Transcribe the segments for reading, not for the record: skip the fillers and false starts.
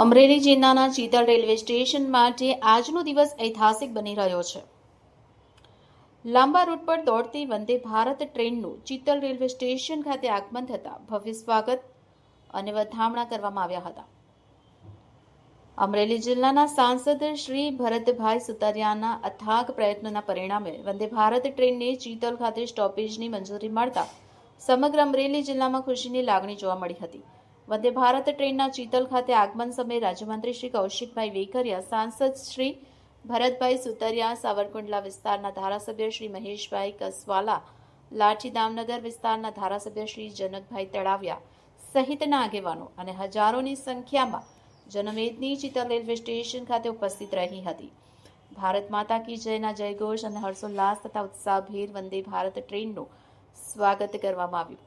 અમરેલી જિલ્લાના Chital railway station માટે આજનો દિવસ ઐતિહાસિક બની રહ્યો છે. લાંબા રૂટ પર દોડતી વંદે ભારત ટ્રેનનું ચિતલ રેલવે સ્ટેશન ખાતે આગમન થતાં ભવ્ય સ્વાગત અને વધામણા કરવામાં આવ્યા હતા. અમરેલી જિલ્લાના સાંસદ શ્રી ભરતભાઈ સુતરિયાના અથાગ પ્રયત્નોના પરિણામે વંદે ભારત ટ્રેનને ચિતલ ખાતે સ્ટોપેજની મંજૂરી મળતા સમગ્ર અમરેલી જિલ્લામાં ખુશીની લાગણી જોવા મળી હતી. વંદે ભારત ટ્રેનના ચિતલ ખાતે આગમન સમયે રાજ્યમંત્રી શ્રી કૌશિકભાઈ વેકરિયા, સાંસદ શ્રી ભરતભાઈ સુતરિયા, સાવરકુંડલા વિસ્તારના ધારાસભ્ય શ્રી મહેશભાઈ કસવાલા, લાઠી દામનગર વિસ્તારના ધારાસભ્ય શ્રી જનકભાઈ તળાવિયા સહિતના આગેવાનો અને હજારોની સંખ્યામાં જનમેદની ચિતલ રેલવે સ્ટેશન ખાતે ઉપસ્થિત રહી હતી. ભારત માતા કી જયના જયઘોષ અને હર્ષોલ્લાસ તથા ઉત્સાહભેર વંદે ભારત ટ્રેનનું સ્વાગત કરવામાં આવ્યું.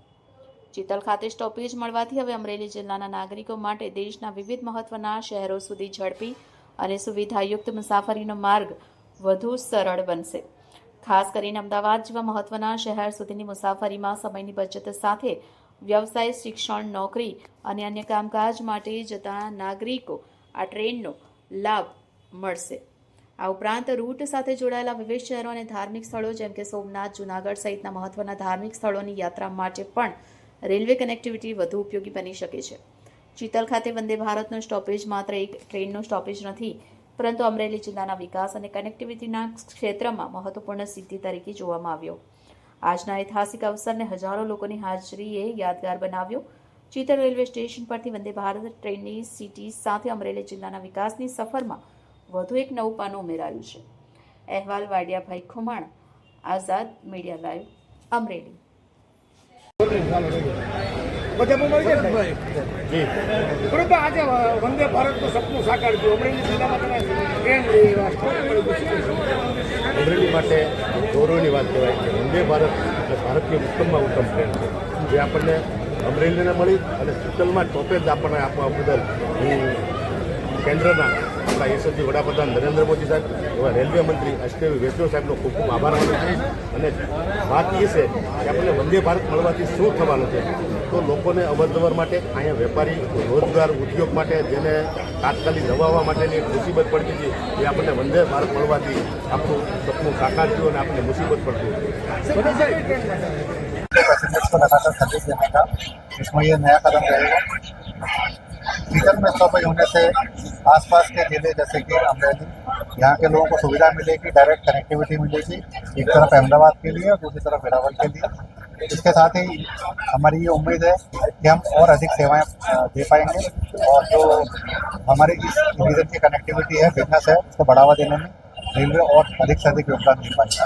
ચિતલ ખાતે સ્ટોપેજ મળવાથી હવે અમરેલી જિલ્લાના નાગરિકો માટે દેશના વિવિધ મહત્વના શહેરો સુધી ઝડપી અને સુવિધાયુક્ત મુસાફરીનો માર્ગ વધુ સરળ બનશે. ખાસ કરીને અમદાવાદ જેવા મહત્વના શહેર સુધીની મુસાફરીમાં સમયની બચત સાથે વ્યવસાય, શિક્ષણ, નોકરી અને અન્ય કામકાજ માટે જતા નાગરિકો આ ટ્રેનનો લાભ મળશે. આ ઉપરાંત રૂટ સાથે જોડાયેલા વિવિધ શહેરો અને ધાર્મિક સ્થળો જેમ કે સોમનાથ, જૂનાગઢ સહિતના મહત્વના ધાર્મિક સ્થળોની યાત્રા માટે પણ રેલવે કનેક્ટિવિટી વધુ ઉપયોગી બની શકે છે. ચિતલ ખાતે વંદે ભારતનો સ્ટોપેજ માત્ર એક ટ્રેનનો સ્ટોપેજ નથી, પરંતુ અમરેલી જિલ્લાના વિકાસ અને કનેક્ટિવિટીના ક્ષેત્રમાં મહત્વપૂર્ણ સિદ્ધિ તરીકે જોવામાં આવ્યો. આજના ઐતિહાસિક અવસરને હજારો લોકોની હાજરીએ યાદગાર બનાવ્યો. ચિતલ રેલવે સ્ટેશન પરથી વંદે ભારત ટ્રેનની સિટી સાથે અમરેલી જિલ્લાના વિકાસની સફરમાં વધુ એક નવું પાનું ઉમેરાયું છે. અહેવાલ વાડિયાભાઈ ખુમાણ, આઝાદ મીડિયા લાઈવ, અમરેલી. બરોબર, આજે વંદે ભારતનું સપનું સાકાર થયું. અમરેલી જિલ્લામાં તમે અમરેલી માટે ગૌરવની વાત કહેવાય કે વંદે ભારત એટલે ભારતની ઉત્તમમાં ઉત્તમ ટ્રેન છે, જે આપણને અમરેલીને મળી અને ચિતલમાં સ્ટોપેજ આપણને આપવા બદલ હું કેન્દ્રના આપણા યશસ્વી વડાપ્રધાન નરેન્દ્ર મોદી સાહેબ, એવા રેલવે મંત્રી અશ્વિની વૈષ્ણવ સાહેબનો ખૂબ ખૂબ આભાર માનું છું. અને વાત એ છે કે આપણને વંદે ભારત મળવાથી શું થવાનું છે, તો લોકોને અવરજવર માટે, અહીંયા વેપારી રોજગાર ઉદ્યોગ માટે જેને તાત્કાલિક દબાવવા માટેની મુસીબત પડતી હતી, એ આપણને વંદે ભારત મળવાથી આપણું સપનું સાકાર થયું અને આપણને મુસીબત પડતી હતી. पैसेंजर्स को लगातार सर्विस देने का इसमें ये नया कदम रहेगा. चीतल में स्टॉपेज होने से आसपास के जिले जैसे कि अमरेली, यहाँ के लोगों को सुविधा मिलेगी, डायरेक्ट कनेक्टिविटी मिलेगी, एक तरफ अहमदाबाद के लिए और दूसरी तरफ वेरावल के लिए. इसके साथ ही हमारी ये उम्मीद है कि हम और अधिक सेवाएं दे पाएंगे और जो हमारी इस रीजन की कनेक्टिविटी है, बिजनेस है, उसको बढ़ावा देने में रेलवे और अधिक से अधिक योगदान दे पाएंगे.